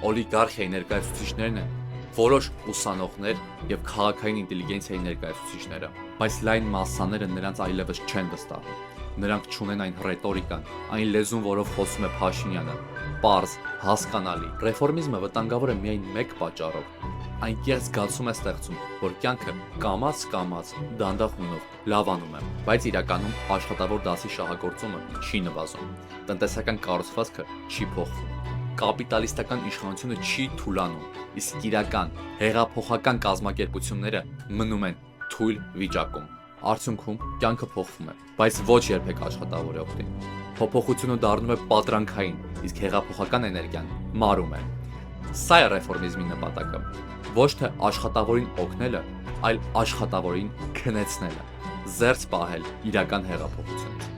օլիգարխիայի ներկայացուցիչներն են, որոշ ուսանողներ եւ քաղաքային ինտելիգենցիայի ներկայացուցիչները, բայց լայն մասսաները նրանց այլևս չեն վստահում։ Նրանք չունեն այն ռետորիկան, այն լեզուն, որով խոսում է Փաշինյանը, պարզ, հասկանալի։ Ռեֆորմիզմը վտանգավոր է միայն մեկ պատճառով։ Այն կեղծ զգացում է ստեղծում, որ կյանքը կամաց-կամաց, դանդաղունով լավանում է, բայց իրականում աշխատավոր դասի շահագործումը չի նվազում։ Տնտեսական կառուցվածքը չի փոխվում։ Կապիտալիստական իշխանությունը չի թուլանում, իսկ իրական, հեղափոխական կազմակերպությունները մնում են թույլ վիճակում։ Արդյունքում կյանքը փոխվում է, բայց ոչ երբեք աշխատավորի օգտին։ Փոփոխությունը դառնում է պատրանքային, իսկ հեղափոխական էներգիան մարում է։ Սա է ռեֆորմիզմի նպատակը։ Ոչ թե աշխատավորին օգնելը, այլ աշխատավորին քնեցնելը, զերծ պահել իրական հեղափոխությունից։